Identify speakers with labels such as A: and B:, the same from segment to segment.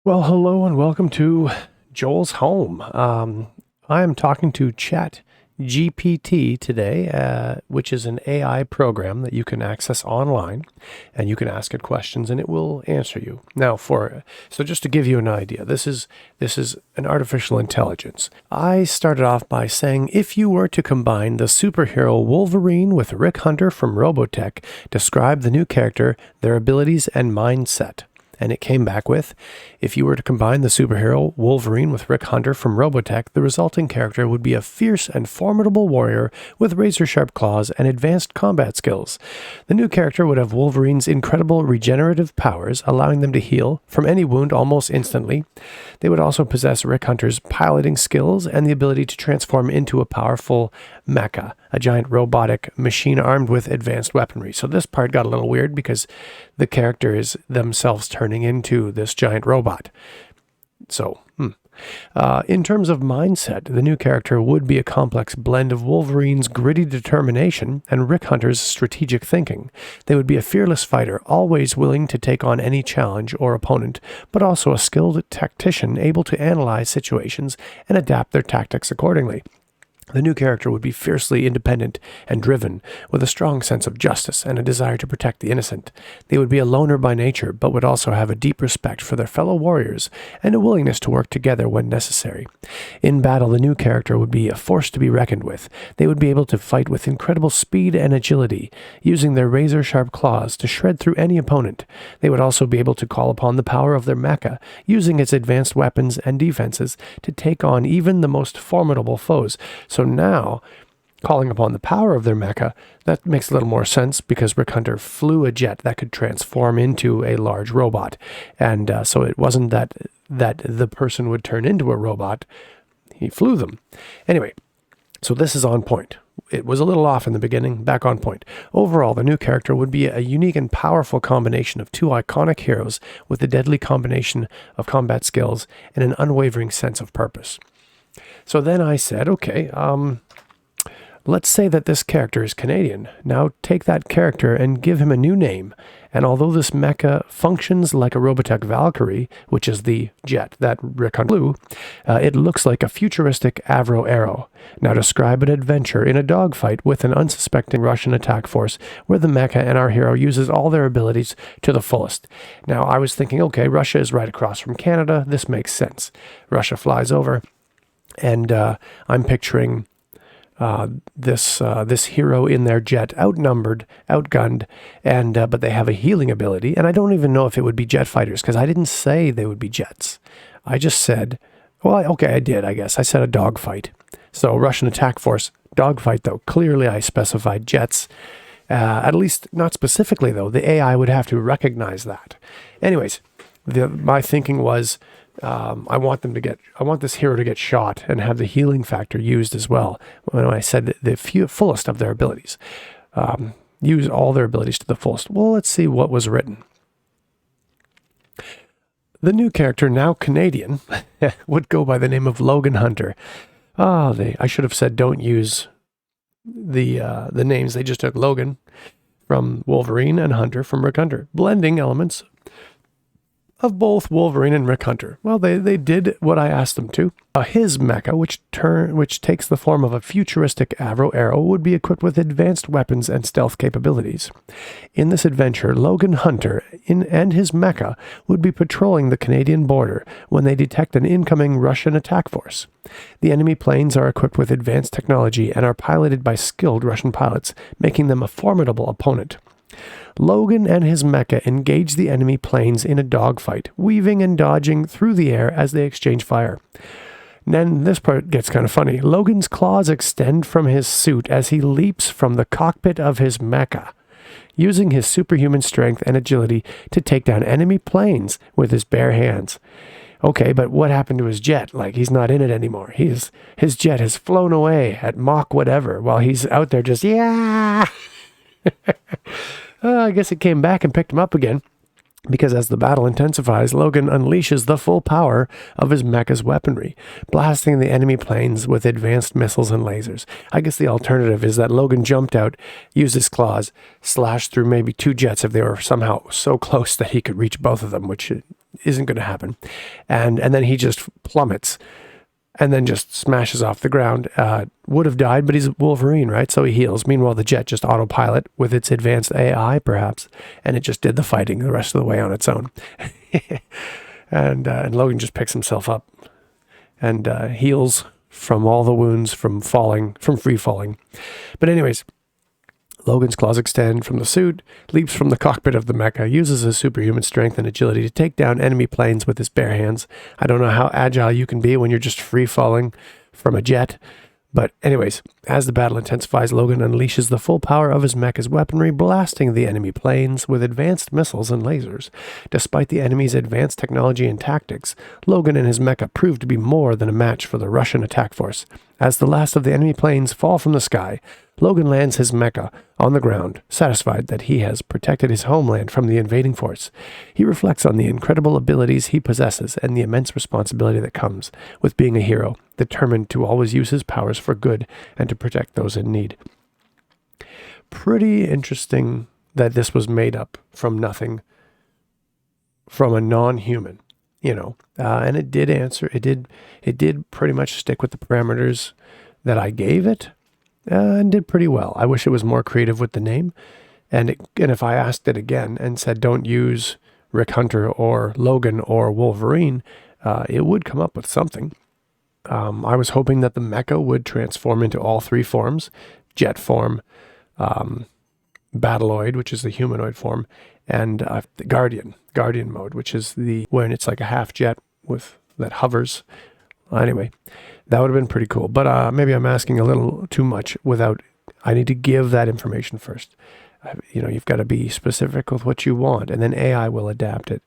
A: Well, hello and welcome to Joel's Home. I am talking to ChatGPT today, which is an AI program that you can access online, and you can ask it questions, and it will answer you. Now, so just to give you an idea, this is an artificial intelligence. I started off by saying, if you were to combine the superhero Wolverine with Rick Hunter from Robotech, describe the new character, their abilities, and mindset. And it came back with, if you were to combine the superhero Wolverine with Rick Hunter from Robotech, the resulting character would be a fierce and formidable warrior with razor-sharp claws and advanced combat skills. The new character would have Wolverine's incredible regenerative powers, allowing them to heal from any wound almost instantly. They would also possess Rick Hunter's piloting skills and the ability to transform into a powerful mecha, a giant robotic machine armed with advanced weaponry. So this part got a little weird because the characters themselves turning into this giant robot. So, in terms of mindset, the new character would be a complex blend of Wolverine's gritty determination and Rick Hunter's strategic thinking. They would be a fearless fighter, always willing to take on any challenge or opponent, but also a skilled tactician able to analyze situations and adapt their tactics accordingly. The new character would be fiercely independent and driven, with a strong sense of justice and a desire to protect the innocent. They would be a loner by nature, but would also have a deep respect for their fellow warriors and a willingness to work together when necessary. In battle, the new character would be a force to be reckoned with. They would be able to fight with incredible speed and agility, using their razor-sharp claws to shred through any opponent. They would also be able to call upon the power of their mecha, using its advanced weapons and defenses to take on even the most formidable foes. So now, calling upon the power of their mecha, that makes a little more sense because Rick Hunter flew a jet that could transform into a large robot. And so it wasn't that the person would turn into a robot, he flew them. Anyway, so this is on point. It was a little off in the beginning, back on point. Overall, the new character would be a unique and powerful combination of two iconic heroes with a deadly combination of combat skills and an unwavering sense of purpose. So then I said, okay, let's say that this character is Canadian. Now take that character and give him a new name. And although this mecha functions like a Robotech Valkyrie, which is the jet that Rick Hunter flew, it looks like a futuristic Avro Arrow. Now describe an adventure in a dogfight with an unsuspecting Russian attack force where the mecha and our hero uses all their abilities to the fullest. Now I was thinking, okay, Russia is right across from Canada. This makes sense. Russia flies over. And I'm picturing this hero in their jet, outnumbered, outgunned, and but they have a healing ability. And I don't even know if it would be jet fighters because I didn't say they would be jets. I just said, well, okay, I did, I guess. I said a dogfight. So Russian attack force, dogfight, though. Clearly I specified jets. At least not specifically, though. The AI would have to recognize that. Anyways, my thinking was, I want this hero to get shot and have the healing factor used as well. When I said the fullest of their abilities, use all their abilities to the fullest. Well, let's see what was written. The new character, now Canadian, would go by the name of Logan Hunter. I should have said don't use the names. They just took Logan from Wolverine and Hunter from Rick Hunter, blending elements of both Wolverine and Rick Hunter. Well, they did what I asked them to. His mecha, which takes the form of a futuristic Avro Arrow, would be equipped with advanced weapons and stealth capabilities. In this adventure, Logan Hunter and his mecha would be patrolling the Canadian border when they detect an incoming Russian attack force. The enemy planes are equipped with advanced technology and are piloted by skilled Russian pilots, making them a formidable opponent. Logan and his mecha engage the enemy planes in a dogfight, weaving and dodging through the air as they exchange fire. Then this part gets kind of funny. Logan's claws extend from his suit as he leaps from the cockpit of his mecha, using his superhuman strength and agility to take down enemy planes with his bare hands. Okay, but what happened to his jet? Like, he's not in it anymore. His jet has flown away at Mach whatever while he's out there just, yeah! I guess it came back and picked him up again, because as the battle intensifies, Logan unleashes the full power of his mecha's weaponry, blasting the enemy planes with advanced missiles and lasers. I guess the alternative is that Logan jumped out, used his claws, slashed through maybe two jets if they were somehow so close that he could reach both of them, which isn't going to happen. And then he just plummets and then just smashes off the ground. Would have died, but he's Wolverine, right? So he heals. Meanwhile, the jet just autopilot with its advanced AI, perhaps, and it just did the fighting the rest of the way on its own. And Logan just picks himself up and heals from all the wounds from free falling. But anyways, Logan's claws extend from the suit, leaps from the cockpit of the mecha, uses his superhuman strength and agility to take down enemy planes with his bare hands. I don't know how agile you can be when you're just free falling from a jet. But anyways, as the battle intensifies, Logan unleashes the full power of his mecha's weaponry, blasting the enemy planes with advanced missiles and lasers. Despite the enemy's advanced technology and tactics, Logan and his mecha prove to be more than a match for the Russian attack force. As the last of the enemy planes fall from the sky, Logan lands his mecha on the ground, satisfied that he has protected his homeland from the invading force. He reflects on the incredible abilities he possesses and the immense responsibility that comes with being a hero, determined to always use his powers for good and to protect those in need. Pretty interesting that this was made up from nothing, from a non-human, and it did answer. It did pretty much stick with the parameters that I gave it, and did pretty well. I wish it was more creative with the name, and if I asked it again and said don't use Rick Hunter or Logan or Wolverine, it would come up with something. I was hoping that the mecha would transform into all three forms: jet form, Battloid, which is the humanoid form, and the Guardian mode, which is when it's like a half jet that hovers. Anyway, that would have been pretty cool. But maybe I'm asking a little too much I need to give that information first. You've got to be specific with what you want, and then AI will adapt it.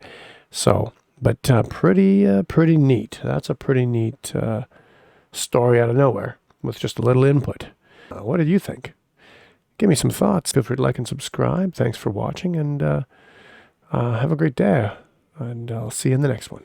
A: So, but pretty neat. That's a pretty neat story out of nowhere with just a little input. What did you think? Give me some thoughts. Feel free to like and subscribe. Thanks for watching, and have a great day. And I'll see you in the next one.